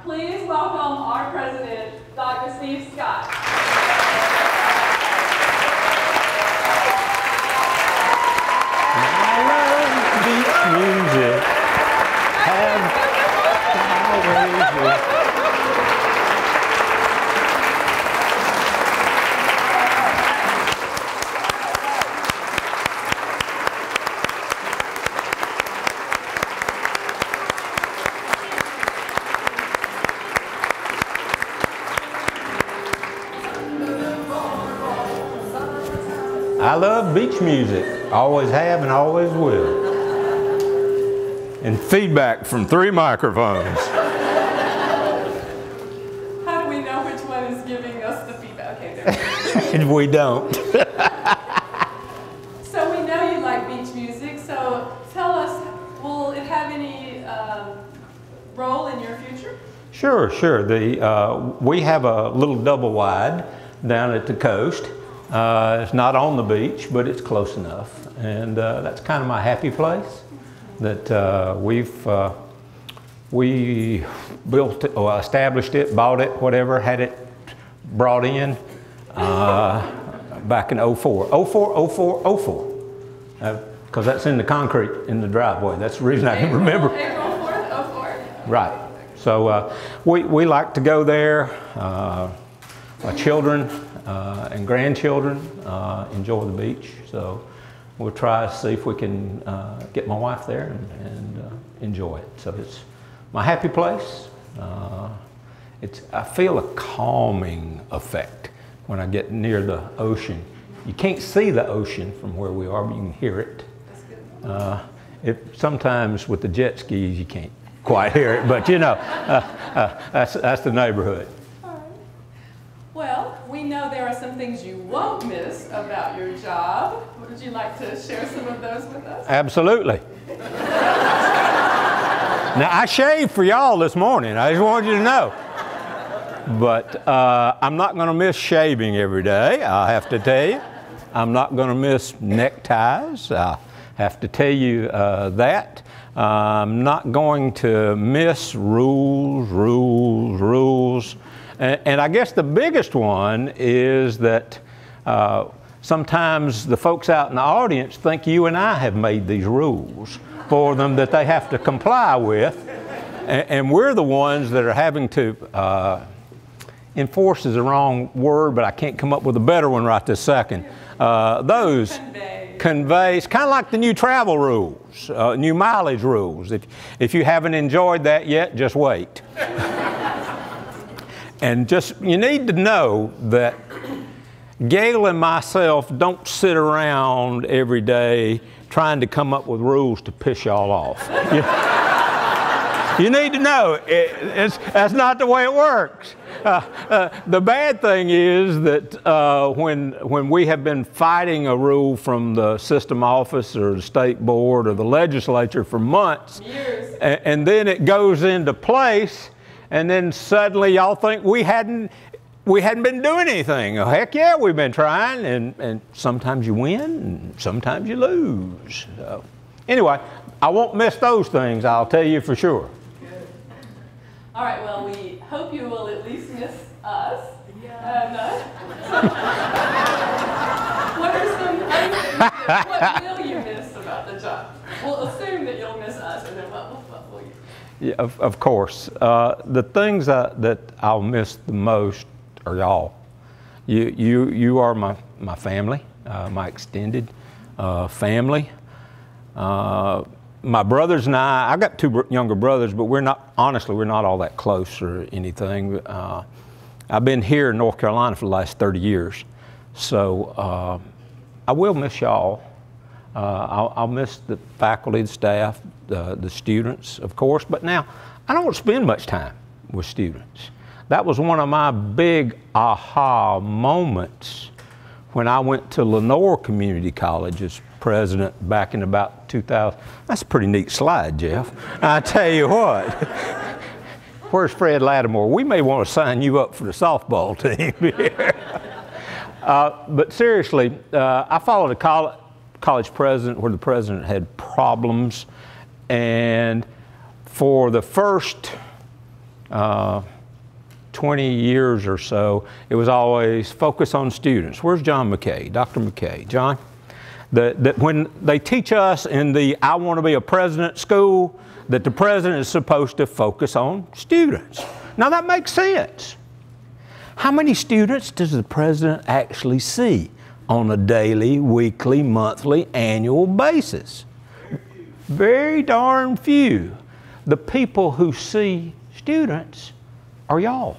Please welcome our president, Dr. Steve Scott. I love beach music. I love beach music. Always have and always will. And feedback from 3 microphones. How do we know which one is giving us the feedback? Okay, there We don't. So we know you like beach music, so tell us, will it have any role in your future? Sure, sure. We have a little double wide down at the coast. It's not on the beach, but it's close enough. And that's kind of my happy place. That we built it, or established it, bought it, whatever, had it brought in back in 04. 04. Because that's in the concrete in the driveway. That's the reason I can remember. April 4th, 04. Right. So we like to go there. My children and grandchildren enjoy the beach. So we'll try to see if we can get my wife there and enjoy it. So it's my happy place. I feel a calming effect when I get near the ocean. You can't see the ocean from where we are, but you can hear it. Sometimes with the jet skis you can't quite hear it, but you know, that's the neighborhood. All right. Well, we know there are some things you won't miss about your job. Would you like to share some of those with us? Absolutely. Now, I shaved for y'all this morning. I just wanted you to know. But I'm not going to miss shaving every day, I have to tell you. I'm not going to miss neckties. I have to tell you that. I'm not going to miss rules. And I guess the biggest one is that sometimes the folks out in the audience think you and I have made these rules for them that they have to comply with. And we're the ones that are having to, enforce is the wrong word, but I can't come up with a better one right this second. Those conveys, kind of like the new travel rules, new mileage rules. If you haven't enjoyed that yet, just wait. And you need to know that Gail and myself don't sit around every day trying to come up with rules to piss y'all off. You need to know that's not the way it works. The bad thing is that when we have been fighting a rule from the system office or the state board or the legislature for months, and then it goes into place, and then suddenly y'all think we hadn't been doing anything. Oh, heck yeah, we've been trying, and sometimes you win, and sometimes you lose. So, anyway, I won't miss those things, I'll tell you for sure. Good. All right, well, we hope you will at least miss us. Yeah. What are some other things, what will you miss about the job? We'll assume that you'll miss us, and then what will you? Yeah, of course. The things that I'll miss the most are y'all. You are my family, my extended family. My brothers and I've got 2 younger brothers, but we're not all that close or anything. I've been here in North Carolina for the last 30 years. So I will miss y'all. I'll miss the faculty, the staff, the students, of course, but now I don't spend much time with students. That was one of my big aha moments when I went to Lenore Community College as president back in about 2000. That's a pretty neat slide, Jeff. I tell you what. Where's Fred Lattimore? We may want to sign you up for the softball team here. But seriously, I followed a college president where the president had problems, and for the first 20 years or so, it was always focus on students. Where's John McKay, Dr. McKay? John? That when they teach us in the I want to be a president school, that the president is supposed to focus on students. Now that makes sense. How many students does the president actually see on a daily, weekly, monthly, annual basis? Very darn few. The people who see students are y'all,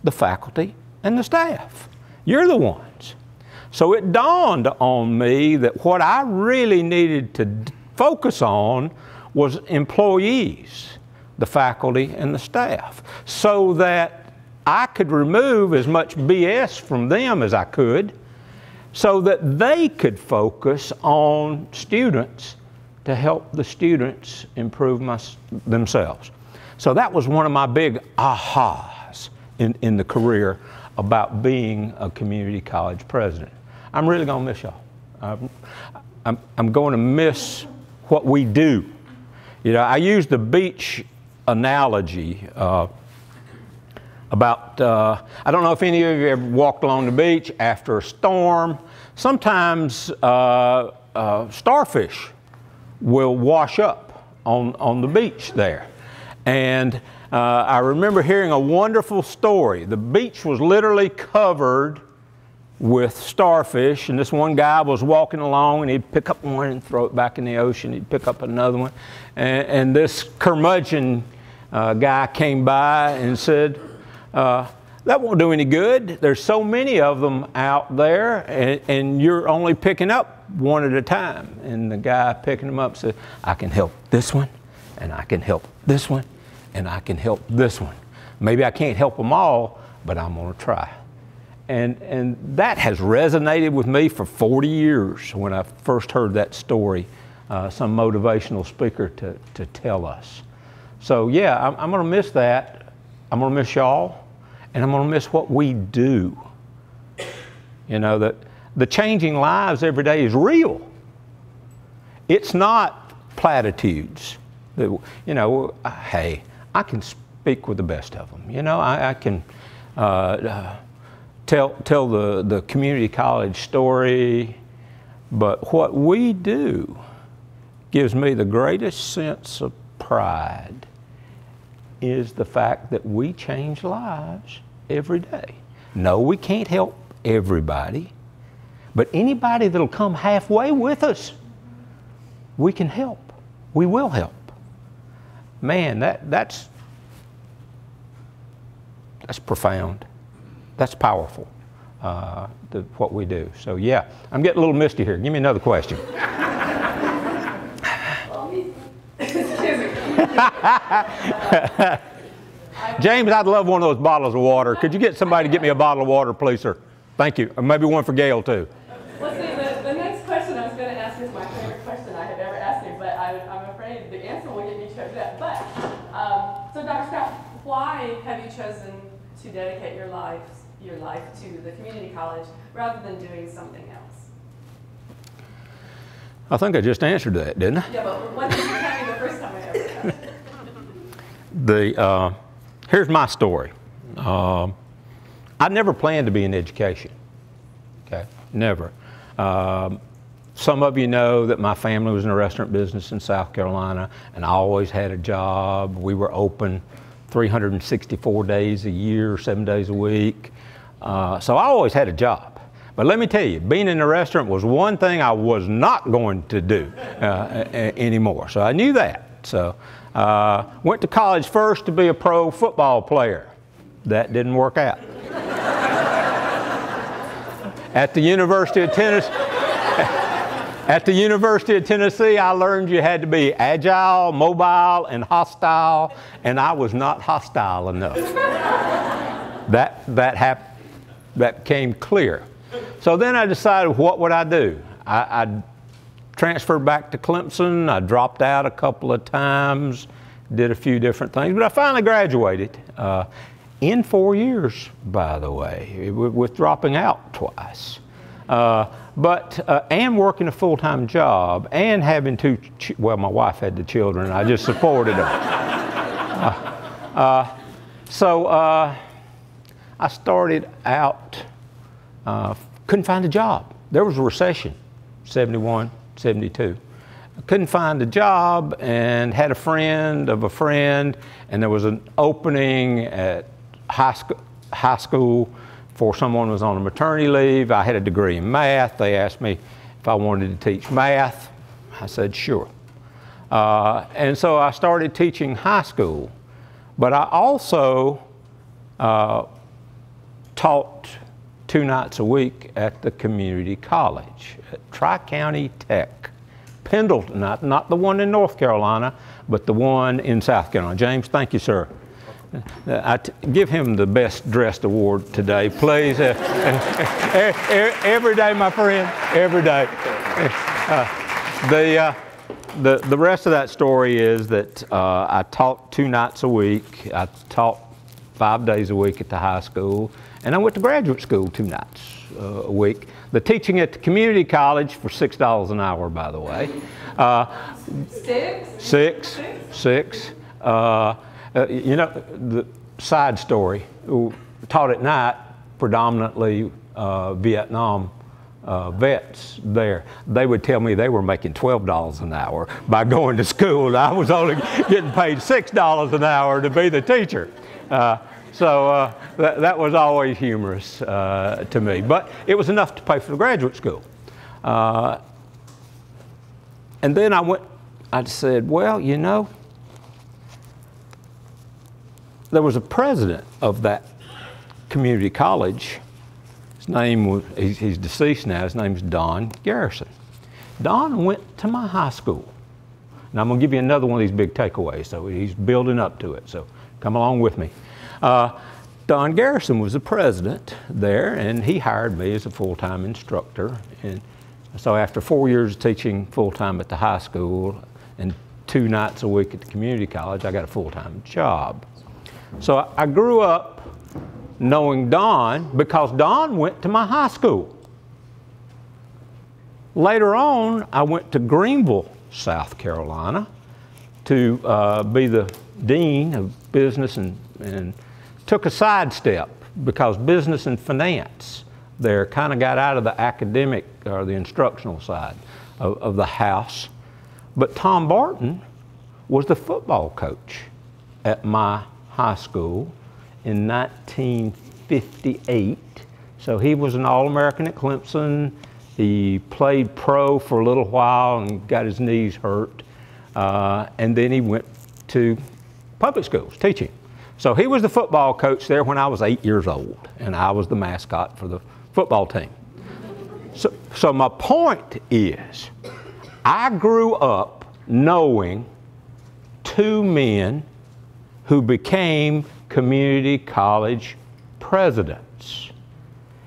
the faculty and the staff. You're the ones. So it dawned on me that what I really needed to focus on was employees, the faculty and the staff, so that I could remove as much BS from them as I could, so that they could focus on students to help the students improve themselves. So that was one of my big ahas in the career about being a community college president. I'm really going to miss y'all. I'm going to miss what we do. You know, I use the beach analogy about, I don't know if any of you ever walked along the beach after a storm. Sometimes starfish will wash up on the beach there. And I remember hearing a wonderful story. The beach was literally covered with starfish, and this one guy was walking along and he'd pick up one and throw it back in the ocean. He'd pick up another one. And this curmudgeon guy came by and said, that won't do any good. There's so many of them out there, and you're only picking up one at a time. And the guy picking them up said, I can help this one, and I can help this one, and I can help this one. Maybe I can't help them all, but I'm going to try. And that has resonated with me for 40 years when I first heard that story, some motivational speaker to tell us. So yeah, I'm going to miss that. I'm going to miss y'all, and I'm going to miss what we do. You know, that the changing lives every day is real. It's not platitudes. That, you know, hey, I can speak with the best of them. You know, I can tell the community college story, but what we do gives me the greatest sense of pride is the fact that we change lives every day. No, we can't help everybody, but anybody that'll come halfway with us, we can help. We will help. Man, that's profound. That's powerful, what we do. So yeah, I'm getting a little misty here. Give me another question. James, I'd love one of those bottles of water. Could you get somebody to get me a bottle of water, please, sir? Thank you. Or maybe one for Gail, too. Well, see, the next question I was going to ask is my favorite question I have ever asked you, but I'm afraid the answer will get me choked up. But, so Dr. Scott, why have you chosen to dedicate your life to the community college rather than doing something else? I think I just answered that, didn't I? Yeah, but what did you tell me the first time I ever asked? Here's my story. I never planned to be in education. Okay, never. Some of you know that my family was in the restaurant business in South Carolina, and I always had a job. We were open 364 days a year, 7 days a week. So I always had a job. But let me tell you, being in the restaurant was one thing I was not going to do anymore. So I knew that. So went to college first to be a pro football player. That didn't work out. At the University of Tennessee, I learned you had to be agile, mobile, and hostile, and I was not hostile enough. That became clear. So then I decided, what would I do? I transferred back to Clemson. I dropped out a couple of times, did a few different things, but I finally graduated in 4 years, by the way, with dropping out twice. And working a full-time job and having well, my wife had the children, and I just supported them. So I started out, couldn't find a job. There was a recession, 71, 72. I couldn't find a job and had a friend of a friend, and there was an opening at high school for someone who was on a maternity leave. I had a degree in math. They asked me if I wanted to teach math. I said, sure. And so I started teaching high school. But I also taught 2 nights a week at the community college, at Tri-County Tech. Pendleton, not the one in North Carolina, but the one in South Carolina. James, thank you, sir. Give him the best dressed award today, please. Every day, my friend, every day. The rest of that story is that I taught 2 nights a week. I taught 5 days a week at the high school, and I went to graduate school 2 nights a week. The teaching at the community college for $6 an hour, by the way. Six. You know, the side story, taught at night, predominantly Vietnam vets there. They would tell me they were making $12 an hour by going to school. I was only getting paid $6 an hour to be the teacher. So that was always humorous to me. But it was enough to pay for the graduate school. And then I said, well, you know, there was a president of that community college. His name was, he's deceased now, his name is Don Garrison. Don went to my high school. And I'm going to give you another one of these big takeaways, so he's building up to it, so come along with me. Don Garrison was the president there, and he hired me as a full-time instructor. And so after 4 years teaching full-time at the high school and 2 nights a week at the community college, I got a full-time job. So I grew up knowing Don because Don went to my high school. Later on, I went to Greenville, South Carolina to be the dean of business and took a sidestep because business and finance there kind of got out of the academic or the instructional side of the house. But Tom Barton was the football coach at my high school in 1958. So he was an All-American at Clemson. He played pro for a little while and got his knees hurt. And then he went to public schools teaching. So he was the football coach there when I was 8 years old, and I was the mascot for the football team. So my point is, I grew up knowing 2 men who became community college presidents.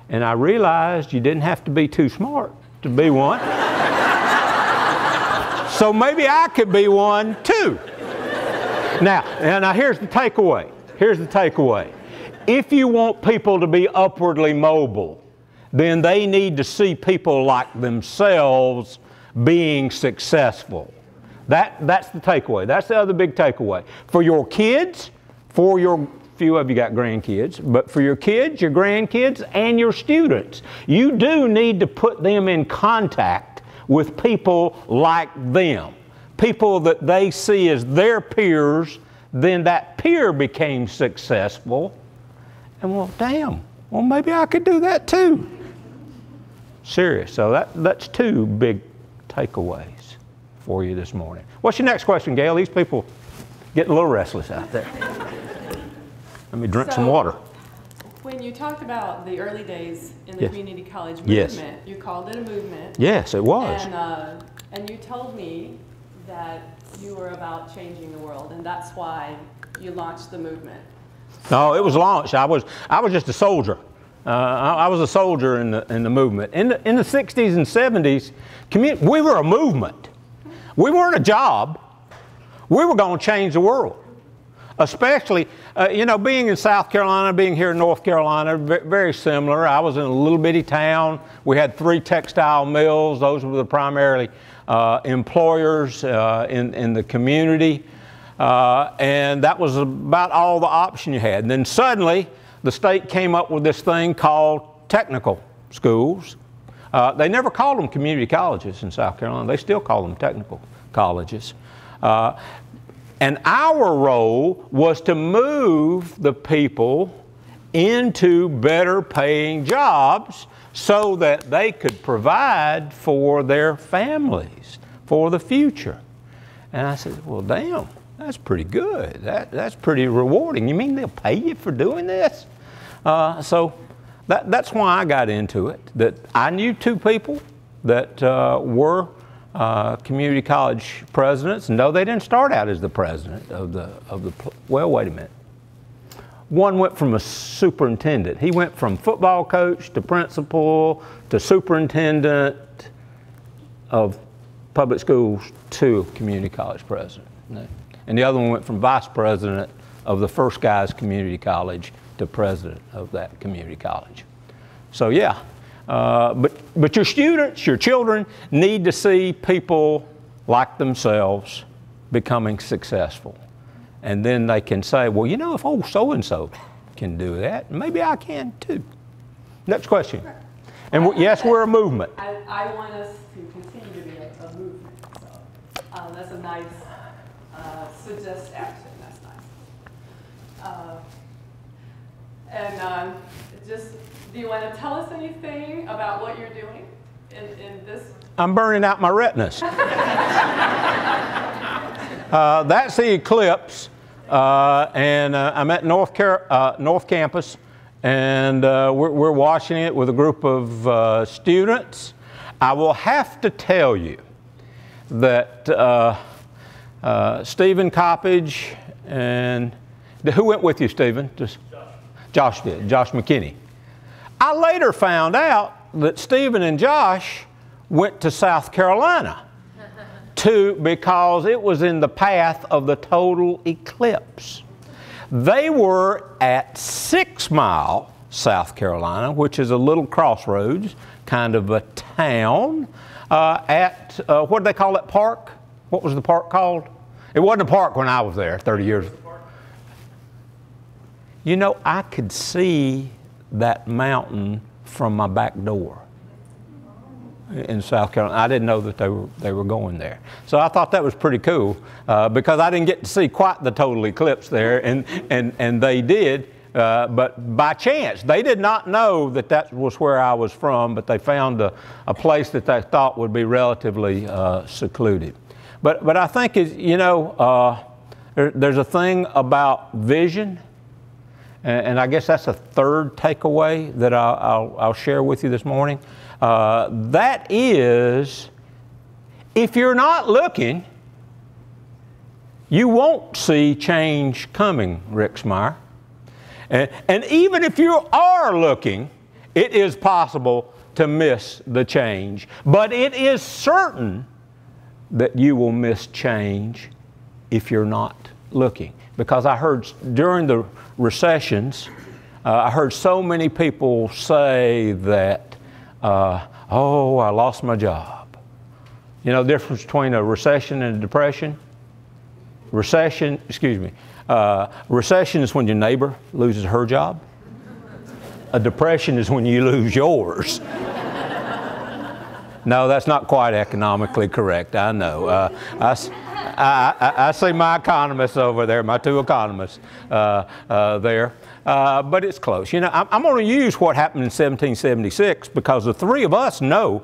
And I realized you didn't have to be too smart to be one. So maybe I could be one too. Now here's the takeaway. Here's the takeaway. If you want people to be upwardly mobile, then they need to see people like themselves being successful. That's the takeaway. That's the other big takeaway. For your kids, few of you got grandkids, but for your kids, your grandkids, and your students, you do need to put them in contact with people like them. People that they see as their peers, then that peer became successful. And well, damn, well maybe I could do that too. Serious. So that's 2 big takeaways for you this morning. What's your next question, Gail? These people getting a little restless out there. Let me drink some water. When you talked about the early days in the community college movement, yes. You called it a movement. Yes, it was. And you told me that you were about changing the world, and that's why you launched the movement. No, it was launched. I was just a soldier. I was a soldier in the movement. In the 60s and 70s, we were a movement. We weren't a job. We were going to change the world. Especially, you know, being in South Carolina, being here in North Carolina, very similar. I was in a little bitty town. We had 3 textile mills. Those were the primarily employers in the community. And that was about all the option you had. And then suddenly, the state came up with this thing called technical schools. They never called them community colleges in South Carolina. They still call them technical colleges. And our role was to move the people into better paying jobs so that they could provide for their families, for the future. And I said, well, damn, that's pretty good. That's pretty rewarding. You mean they'll pay you for doing this? So that's why I got into it. That I knew two people that were community college presidents. No, they didn't start out as the president of the, well, wait a minute. One went from a superintendent. He went from football coach to principal to superintendent of public schools to community college president. And the other one went from vice president of the First Guys Community College to president of that community college. So yeah, but your students, your children need to see people like themselves becoming successful. And then they can say, well, you know, if old so-and-so can do that, maybe I can too. Next question. And yes, we're a movement. I want us to continue to be a movement. So that's a nice suggestion. That's nice. Just, do you want to tell us anything about what you're doing in this? I'm burning out my retinas. That's the eclipse, and I'm at North Campus, and we're watching it with a group of students. I will have to tell you that Stephen Coppage and who went with you, Stephen? Josh did. Josh McKinney. I later found out that Stephen and Josh went to South Carolina because it was in the path of the total eclipse. They were at 6 Mile, South Carolina, which is a little crossroads, kind of a town, at, what did they call that park? What was the park called? It wasn't a park when I was there 30 years ago. You know, I could see that mountain from my back door in South Carolina. I didn't know that they were going there. So I thought that was pretty cool because I didn't get to see quite the total eclipse there, and they did, but by chance. They did not know that that was where I was from, but they found a place that they thought would be relatively secluded. But I think, you know, there's a thing about vision, and I guess that's a third takeaway that I'll share with you this morning. That is, if you're not looking, you won't see change coming, Rick Smyer. And even if you are looking, it is possible to miss the change. But it is certain that you will miss change if you're not looking. Because I heard during the recessions, I heard so many people say that, oh, I lost my job. You know the difference between a recession and a depression? Recession is when your neighbor loses her job. A depression is when you lose yours. No, that's not quite economically correct, I know. I see my economists over there, my two economists there. But it's close. You know, I'm going to use what happened in 1776 because the three of us know,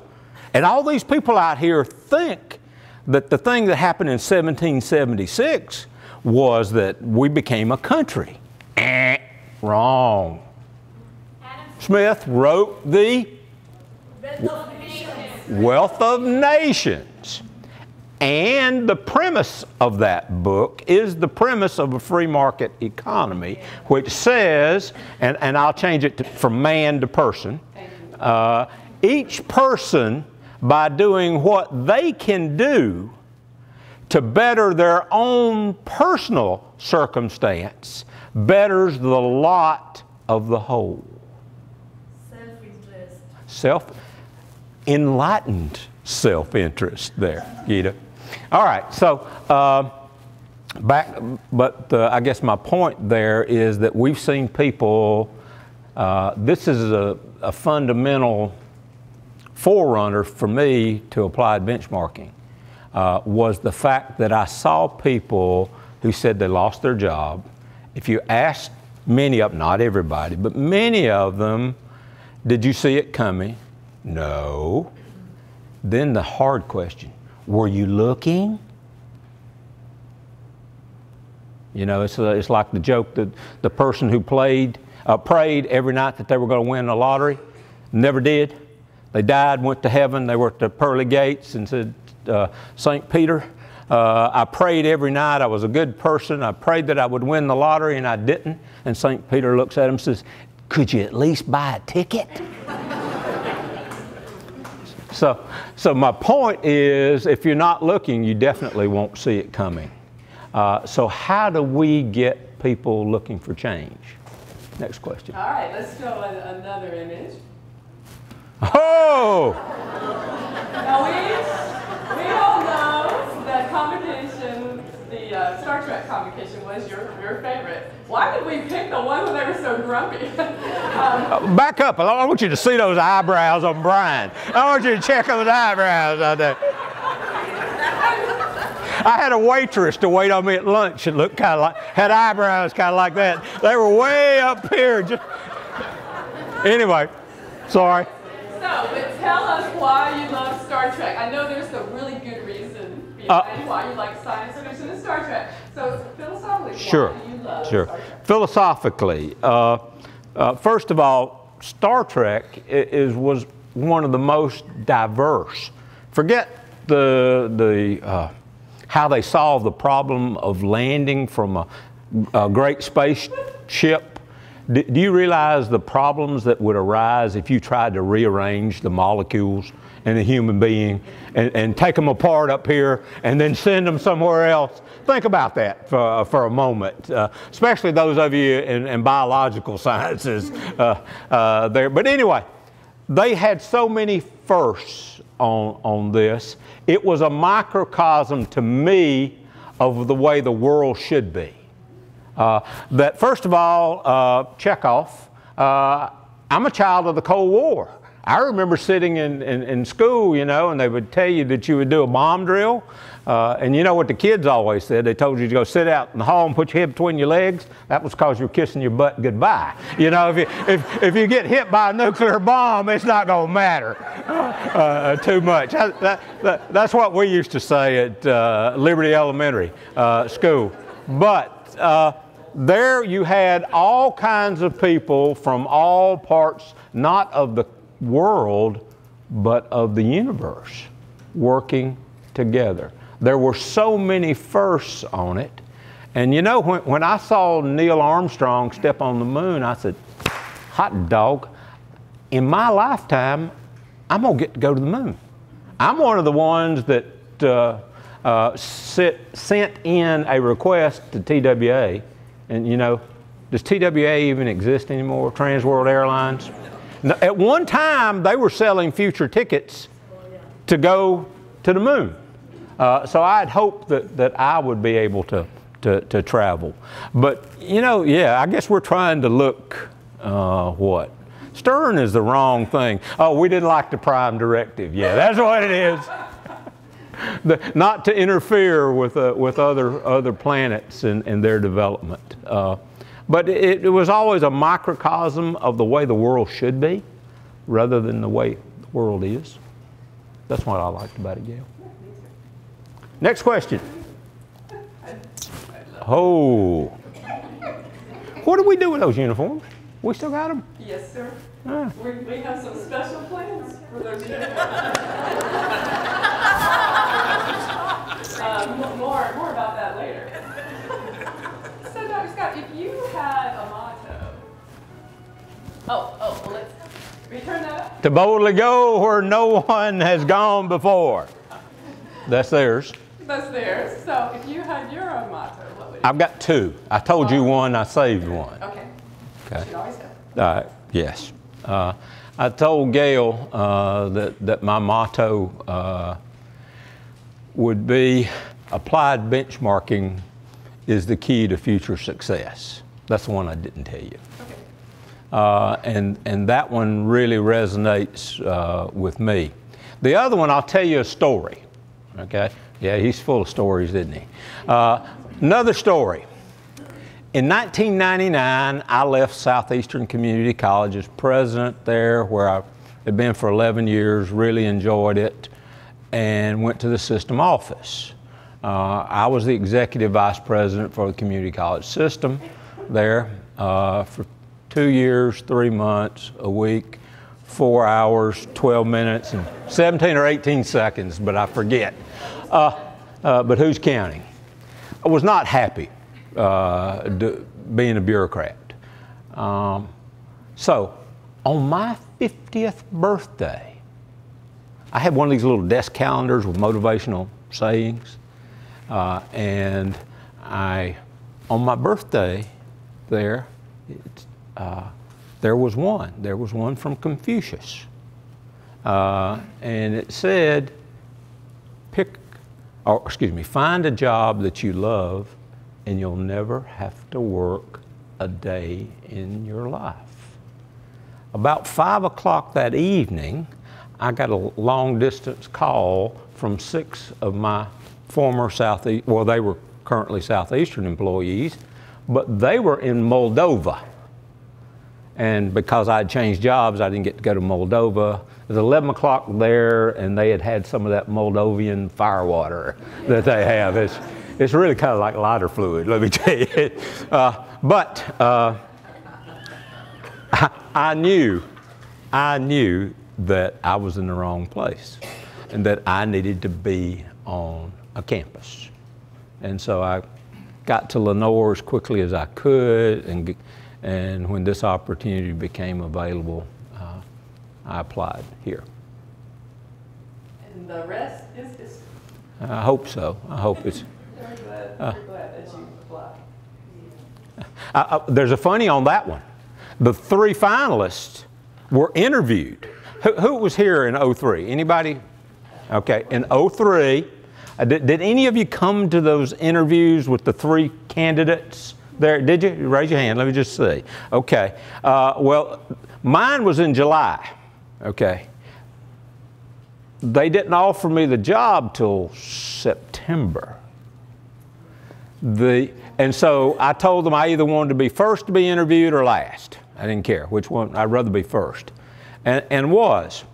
and all these people out here think that the thing that happened in 1776 was that we became a country. Wrong. Smith wrote the Wealth of Nations. And the premise of that book is the premise of a free market economy, which says, and I'll change it from man to person, each person, by doing what they can do to better their own personal circumstance, betters the lot of the whole. Self-interest. Enlightened self-interest there, Gita. All right, so I guess my point there is that we've seen people, this is a fundamental forerunner for me to applied benchmarking, was the fact that I saw people who said they lost their job. If you asked many of them, not everybody, but many of them, did you see it coming? No. Then the hard question, were you looking? You know, it's like the joke that the person who prayed every night that they were going to win the lottery, never did. They died, went to heaven, they were at the pearly gates and said, St. Peter, I prayed every night, I was a good person, I prayed that I would win the lottery and I didn't. And St. Peter looks at him and says, could you at least buy a ticket? So my point is, if you're not looking, you definitely won't see it coming. So how do we get people looking for change? Next question. All right, let's show another image. Oh! Now we all know that convocation, the Star Trek convocation was your favorite. Why did we pick the one when they were so grumpy? Back up. I want you to see those eyebrows on Brian. I want you to check those eyebrows out there. I had a waitress to wait on me at lunch that looked kind of like, had eyebrows kind of like that. They were way up here. Anyway, sorry. So, but tell us why you love Star Trek. I know there's a really good reason behind why you like science fiction and Star Trek. So, philosophically, sure, why do you love sure. Star Trek? Philosophically, first of all, Star Trek was one of the most diverse. Forget how they solved the problem of landing from a great spaceship. Do you realize the problems that would arise if you tried to rearrange the molecules in a human being and take them apart up here and then send them somewhere else? Think about that for a moment, especially those of you in biological sciences there. But anyway, they had so many firsts on this. It was a microcosm to me of the way the world should be. That first of all, Chekhov, I'm a child of the Cold War. I remember sitting in school, you know, and they would tell you that you would do a bomb drill. And you know what the kids always said? They told you to go sit out in the hall and put your head between your legs. That was because you were kissing your butt goodbye. You know, if you get hit by a nuclear bomb, it's not going to matter too much. That's what we used to say at Liberty Elementary School. But there you had all kinds of people from all parts, not of the world, but of the universe, working together. There were so many firsts on it. And you know, when I saw Neil Armstrong step on the moon, I said, hot dog, in my lifetime, I'm going to get to go to the moon. I'm one of the ones that sent in a request to TWA. And you know, does TWA even exist anymore, Trans World Airlines? At one time, they were selling future tickets to go to the moon. So I'd hoped that I would be able to travel. But, you know, yeah, I guess we're trying to look, what? Stern is the wrong thing. Oh, we didn't like the Prime Directive. Yeah, that's what it is. Not to interfere with other planets and their development. But it was always a microcosm of the way the world should be, rather than the way the world is. That's what I liked about it, Gail. Next question. Oh. What do we do with those uniforms? We still got them? Yes, sir. Ah. We have some special plans for those uniforms. More about that later. So, Dr. Scott, if you had a motto, well, let's return that up. To boldly go where no one has gone before. That's theirs. That's theirs. So, if you had your own motto, what would it be? I've got two. I told you one, I saved one. Okay. Okay. You should always have. Yes. I told Gail that my motto would be applied benchmarking is the key to future success. That's the one I didn't tell you. Okay. And that one really resonates with me. The other one, I'll tell you a story, okay? Yeah, he's full of stories, isn't he? Another story. In 1999, I left Southeastern Community College as president there, where I had been for 11 years, really enjoyed it, and went to the system office. I was the executive vice president for the community college system there for 2 years, 3 months, a week, 4 hours, 12 minutes, and 17 or 18 seconds, but I forget. But who's counting? I was not happy being a bureaucrat. So on my 50th birthday, I had one of these little desk calendars with motivational sayings. And on my birthday there, there was one from Confucius. And it said, find a job that you love and you'll never have to work a day in your life. About 5 o'clock that evening, I got a long distance call from 6 of my former Southeast, well, they were currently Southeastern employees, but they were in Moldova. And because I'd changed jobs, I didn't get to go to Moldova. It was 11 o'clock there, and they had some of that Moldovan firewater that they have. It's really kind of like lighter fluid, let me tell you. But I knew that I was in the wrong place and that I needed to be on a campus. And so I got to Lenore as quickly as I could, and when this opportunity became available, I applied here. And the rest is history. I hope so. I hope it's... Very glad that you applied. There's a funny on that one. The 3 finalists were interviewed. Who was here in 03? Anybody? Okay, in 03, did any of you come to those interviews with the 3 candidates there? Did you? Raise your hand, let me just see. Okay, well, mine was in July, okay. They didn't offer me the job till September. And so I told them I either wanted to be first to be interviewed or last. I didn't care which one, I'd rather be first. And was.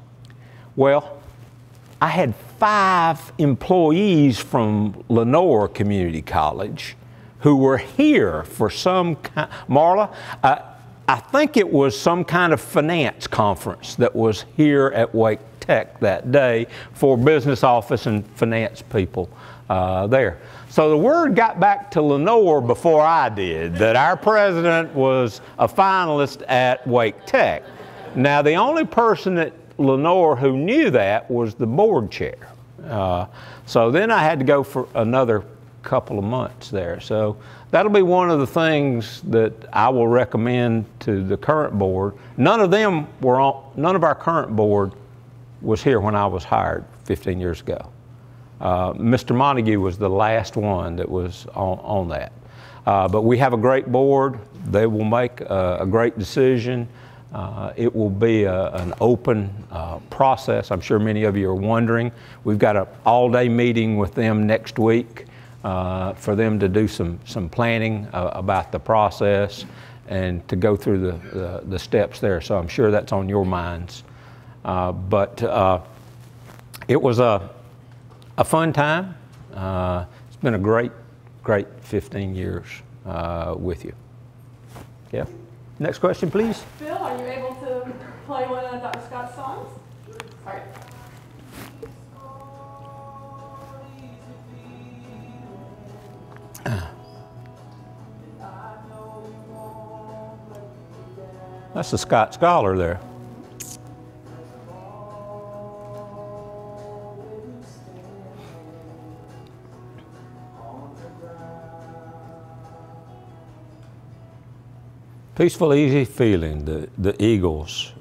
Well, I had 5 employees from Lenore Community College who were here for some kind, Marla, I think it was some kind of finance conference that was here at Wake Tech that day for business office and finance people there. So the word got back to Lenore before I did that our president was a finalist at Wake Tech. Now the only person at Lenore who knew that was the board chair. So then I had to go for another couple of months there. So that'll be one of the things that I will recommend to the current board. None of our current board was here when I was hired 15 years ago. Mr. Montague was the last one that was on that. But we have a great board. They will make a great decision. It will be an open process. I'm sure many of you are wondering. We've got an all-day meeting with them next week for them to do some planning about the process and to go through the steps there. So I'm sure that's on your minds. But it was a fun time. It's been a great 15 years with you. Yeah. Next question, please. Phil, are you able to play one of Dr. Scott's songs? All right. That's the Scott Scholar there. Peaceful, easy feeling, the Eagles.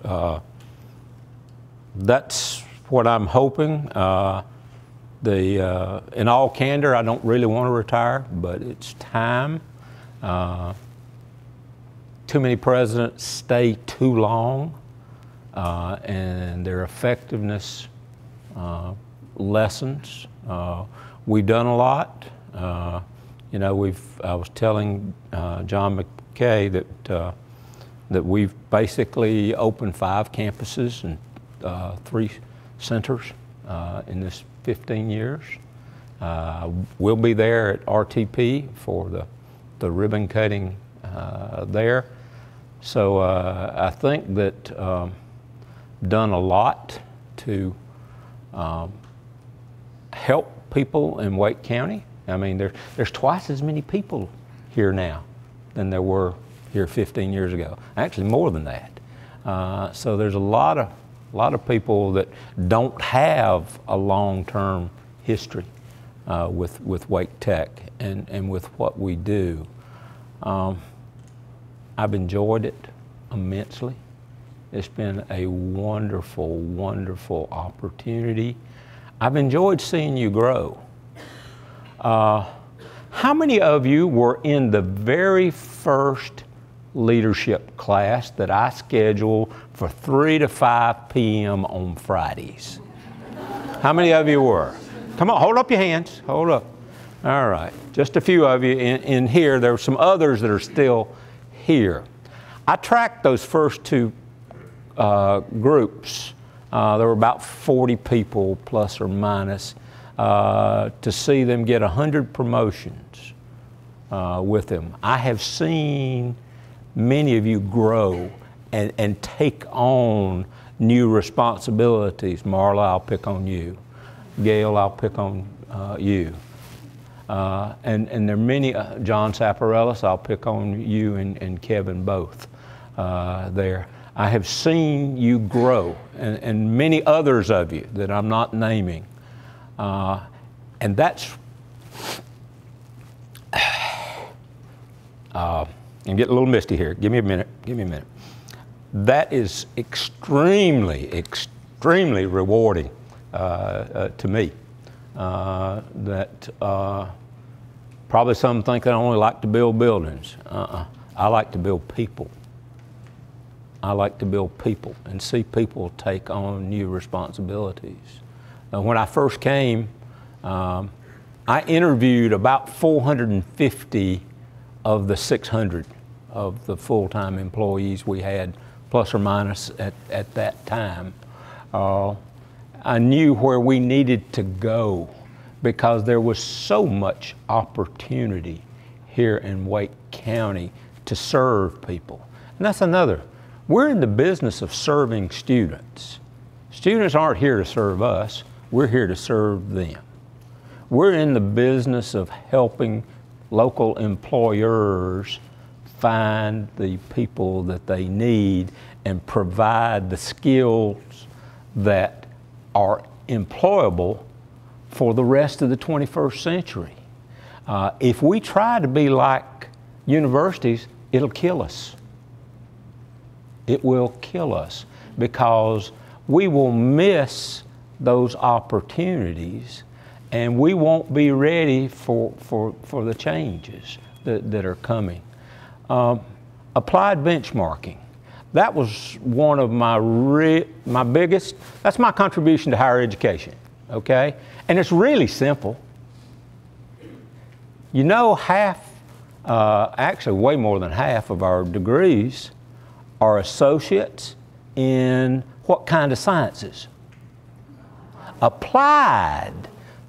That's what I'm hoping. In all candor, I don't really want to retire, but it's time. Too many presidents stay too long, and their effectiveness lessens. We've done a lot. You know, I was telling John McKay that we've basically opened 5 campuses and 3 centers in this 15 years. We'll be there at RTP for the ribbon cutting there. So I think that done a lot to help people in Wake County. I mean, there's twice as many people here now than there were here 15 years ago. Actually, more than that. So there's a lot of people that don't have a long-term history with Wake Tech and with what we do. I've enjoyed it immensely. It's been a wonderful, wonderful opportunity. I've enjoyed seeing you grow. How many of you were in the very first leadership class that I scheduled for 3 to 5 p.m. on Fridays? How many of you were? Come on, hold up your hands, hold up. All right, just a few of you in here. There were some others that are still here. I tracked those first 2 groups. There were about 40 people, plus or minus, to see them get 100 promotions with them. I have seen many of you grow and take on new responsibilities. Marla, I'll pick on you. Gail, I'll pick on you. And there are many, John Saparellis, I'll pick on you and Kevin both there. I have seen you grow, and many others of you that I'm not naming. And that's, and get a little misty here. Give me a minute, give me a minute. That is extremely, extremely rewarding to me. Probably some think that I only like to build buildings. I like to build people. I like to build people and see people take on new responsibilities. When I first came, I interviewed about 450 of the 600 of the full-time employees we had, plus or minus at that time. I knew where we needed to go because there was so much opportunity here in Wake County to serve people. And that's another. We're in the business of serving students. Students aren't here to serve us. We're here to serve them. We're in the business of helping local employers find the people that they need and provide the skills that are employable for the rest of the 21st century. If we try to be like universities, it'll kill us. It will kill us because we will miss those opportunities and we won't be ready for the changes that are coming. Applied benchmarking. That was one of my biggest, that's my contribution to higher education, okay? And it's really simple. You know, actually way more than half of our degrees are associates in what kind of sciences? Applied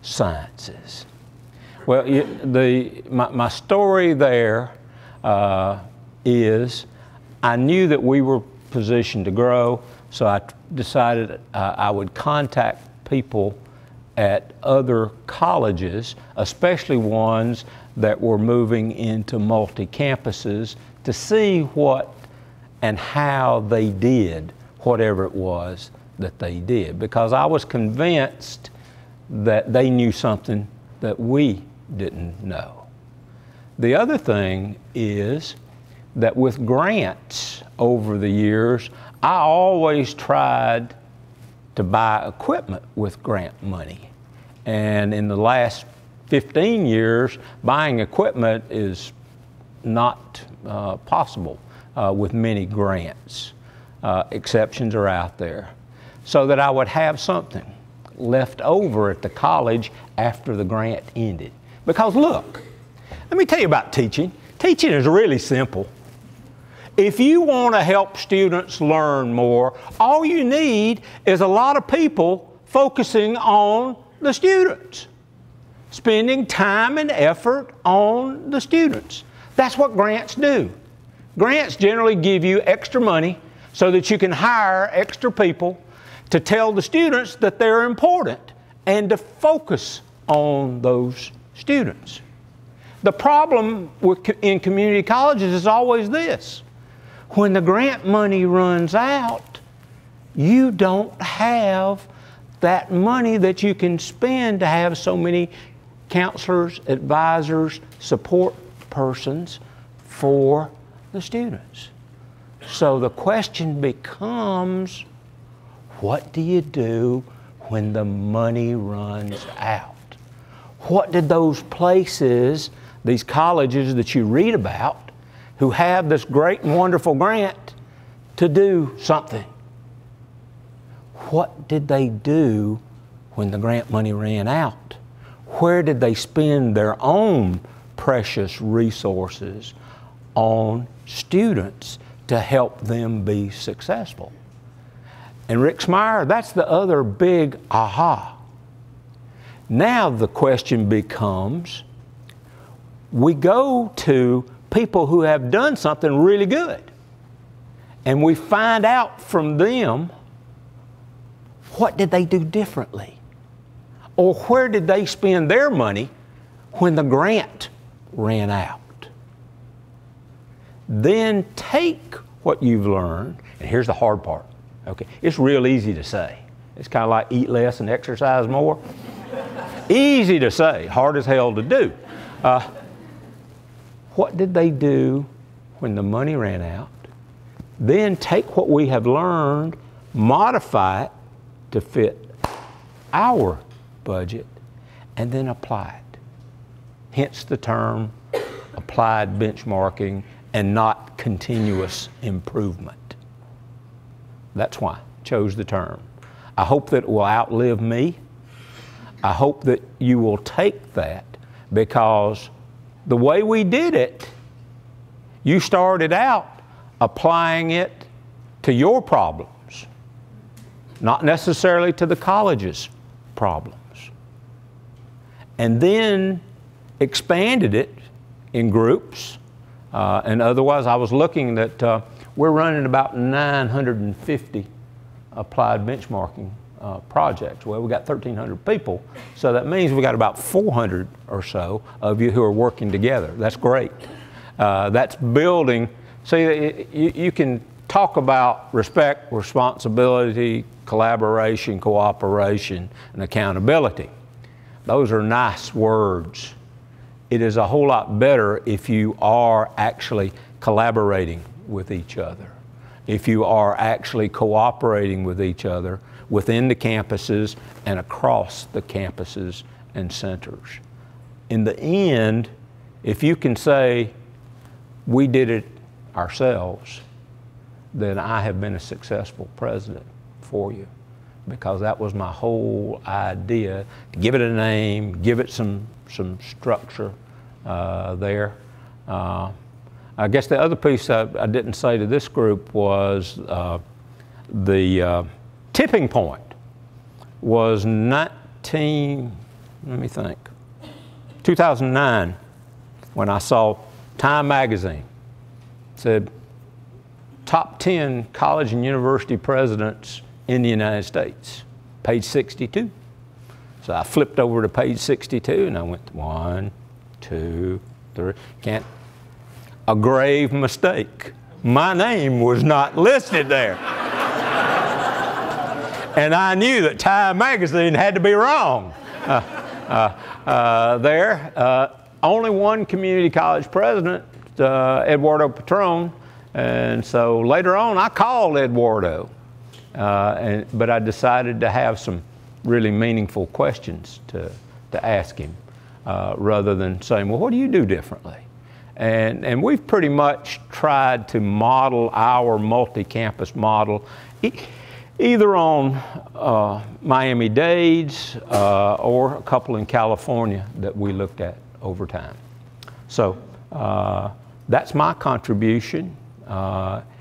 sciences. Well, my story there is I knew that we were positioned to grow, so I decided I would contact people at other colleges, especially ones that were moving into multi-campuses, to see what and how they did whatever it was that they did, because I was convinced that they knew something that we didn't know. The other thing is that with grants over the years, I always tried to buy equipment with grant money. And in the last 15 years, buying equipment is not possible with many grants. Exceptions are out there. So that I would have something left over at the college after the grant ended. Because look, let me tell you about teaching. Teaching is really simple. If you want to help students learn more, all you need is a lot of people focusing on the students, spending time and effort on the students. That's what grants do. Grants generally give you extra money so that you can hire extra people to tell the students that they're important and to focus on those students. The problem in community colleges is always this. When the grant money runs out, you don't have that money that you can spend to have so many counselors, advisors, support persons for the students. So the question becomes, what do you do when the money runs out? What did those places, these colleges that you read about, who have this great and wonderful grant to do something? What did they do when the grant money ran out? Where did they spend their own precious resources on students to help them be successful? And Rick Smyer, that's the other big aha. Now the question becomes, we go to people who have done something really good, and we find out from them, what did they do differently? Or where did they spend their money when the grant ran out? Then take what you've learned, and here's the hard part. Okay, it's real easy to say. It's kind of like eat less and exercise more. Easy to say, hard as hell to do. What did they do when the money ran out? Then take what we have learned, modify it to fit our budget, and then apply it. Hence the term applied benchmarking and not continuous improvement. That's why I chose the term. I hope that it will outlive me. I hope that you will take that, because the way we did it, you started out applying it to your problems, not necessarily to the college's problems. And then expanded it in groups. And otherwise, I was looking that we're running about 950 applied benchmarking projects. Well, we got 1,300 people, so that means we got about 400 or so of you who are working together. That's great. That's building. See, you can talk about respect, responsibility, collaboration, cooperation, and accountability. Those are nice words. It is a whole lot better if you are actually collaborating with each other, if you are actually cooperating with each other within the campuses and across the campuses and centers. In the end, if you can say, we did it ourselves, then I have been a successful president for you, because that was my whole idea, to give it a name, give it some structure there. I guess the other piece I didn't say to this group was the tipping point was 2009, when I saw Time magazine said top 10 college and university presidents in the United States, page 62. So I flipped over to page 62 and I went 1, 2, 3. A grave mistake. My name was not listed there. And I knew that Time magazine had to be wrong there. Only one community college president, Eduardo Patron, and so later on I called Eduardo, but I decided to have some really meaningful questions to ask him, rather than saying, well, what do you do differently? And we've pretty much tried to model our multi-campus model either on Miami-Dades or a couple in California that we looked at over time. So that's my contribution.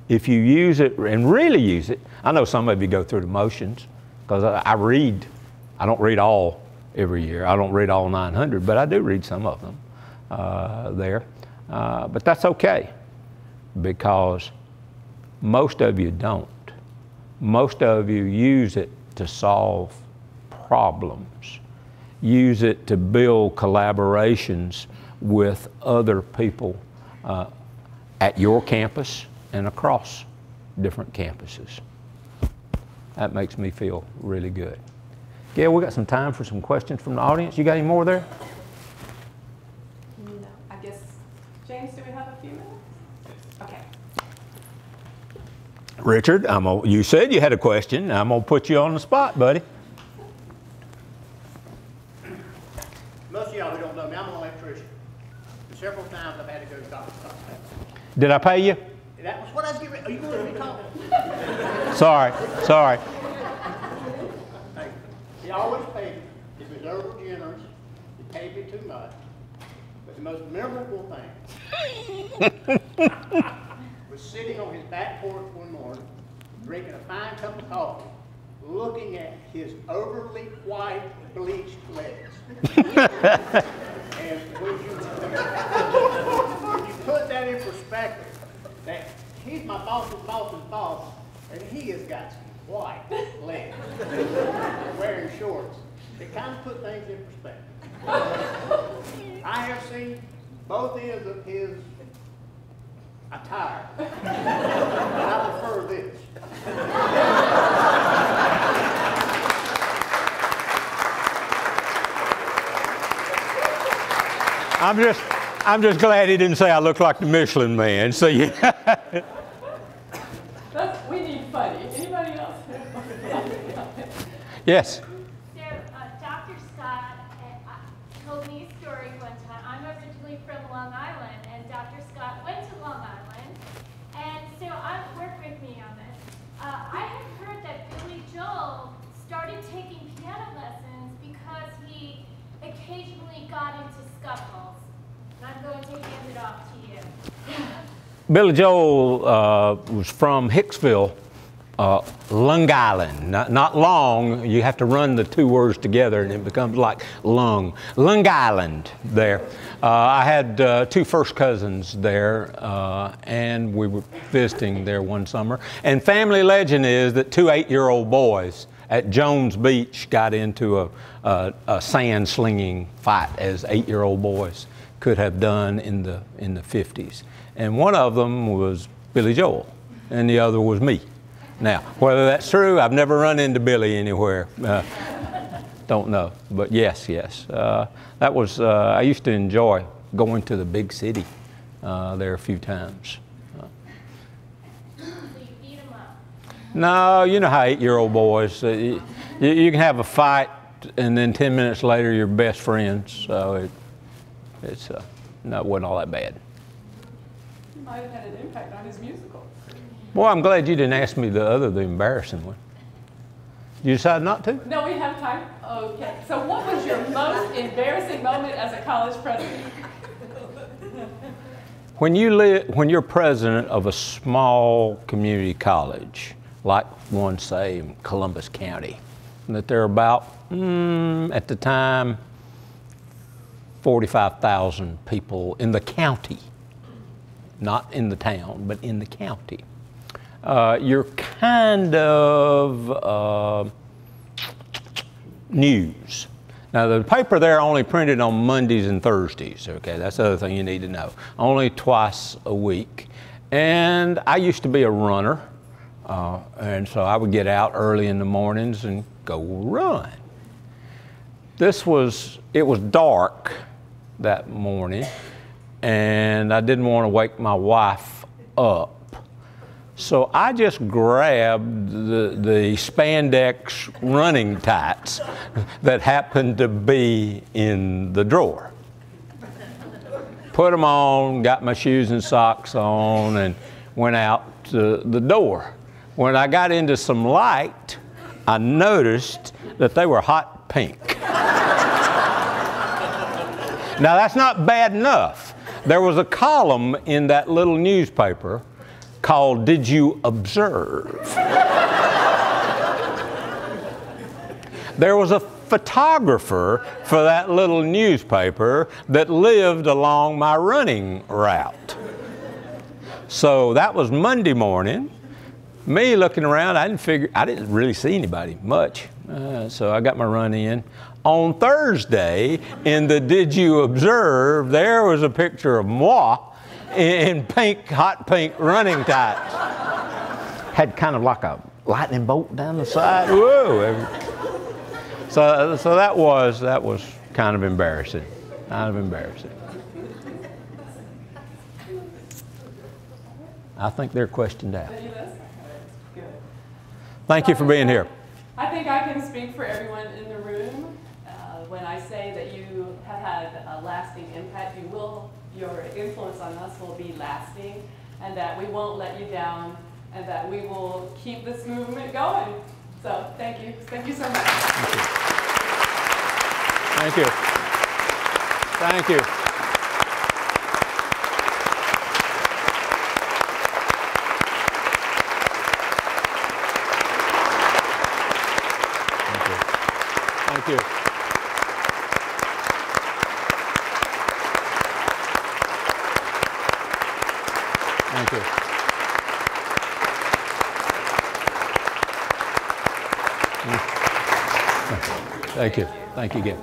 If you use it and really use it, I know some of you go through the motions because I read. I don't read all every year. I don't read all 900, but I do read some of them there. But that's okay, because most of you don't. Most of you use it to solve problems, use it to build collaborations with other people at your campus and across different campuses. That makes me feel really good. Gail, we got some time for some questions from the audience. You got any more there? No, I guess, James, do we have a few minutes? Okay. Richard, you said you had a question. I'm going to put you on the spot, buddy. Most of y'all who don't know me, I'm an electrician. And several times I've had to go to Dr. Scott's house. Did I pay you? That was what I was getting ready. Are you going to let me talk? Sorry. Hey, he always paid me. He was over generous. He paid me too much. But the most memorable thing was sitting on his back porch one morning, drinking a fine cup of coffee, looking at his overly white bleached legs. And when you put that in perspective, that he's my boss's boss's boss, and he has got some white legs, wearing shorts. It kind of put things in perspective. I have seen both ends of his attire, but I prefer this. I'm just glad he didn't say I look like the Michelin Man. So yeah. We need funny. Anybody else? Yes. So Dr. Scott told me a story one time. I'm originally from Long Island, and Dr. Scott went to Long Island, and so work with me on this. I have heard that Billy Joel started taking piano lessons because he occasionally got into scuffles. I'm going to hand it off to you. Billy Joel was from Hicksville, Long Island. Not long, you have to run the two words together and it becomes like Long Island there. I had two first cousins there, and we were visiting there one summer. And family legend is that two 8-year-old boys at Jones Beach got into a sand slinging fight, as 8-year-old boys could have done in the 50s. And one of them was Billy Joel, and the other was me. Now, whether that's true, I've never run into Billy anywhere. Don't know, but yes. That was, I used to enjoy going to the big city there a few times. So you beat him up? No, you know how 8-year-old boys, you can have a fight and then 10 minutes later you're best friends. So no, it wasn't all that bad. You might have had an impact on his musical. Boy, I'm glad you didn't ask me the embarrassing one. You decide not to? No, we have time. Okay. So what was your most embarrassing moment as a college president? When you're president of a small community college, like one, say, in Columbus County, that there are about, at the time, 45,000 people in the county, not in the town, but in the county. You're kind of news. Now, the paper there only printed on Mondays and Thursdays, okay? That's the other thing you need to know. Only twice a week. And I used to be a runner, and so I would get out early in the mornings and go run. It was dark that morning, and I didn't want to wake my wife up. So I just grabbed the spandex running tights that happened to be in the drawer. Put them on, got my shoes and socks on, and went out to the door. When I got into some light, I noticed that they were hot pink. Now that's not bad enough. There was a column in that little newspaper called "Did You Observe?" There was a photographer for that little newspaper that lived along my running route. So that was Monday morning. Me looking around, I didn't really see anybody much. So I got my run in. On Thursday, in the "Did You Observe?" there was a picture of moi in pink, hot pink running tights. Had kind of like a lightning bolt down the side. Whoa! So that was kind of embarrassing. Kind of embarrassing. I think they're questioned out. Thank you for being here. I think I can speak for everyone in the room when I say that you have had a lasting impact. Your influence on us will be lasting, and that we won't let you down, and that we will keep this movement going. So thank you. Thank you so much. Thank you. Thank you. Thank you. Thank you. Thank you. Thank you again.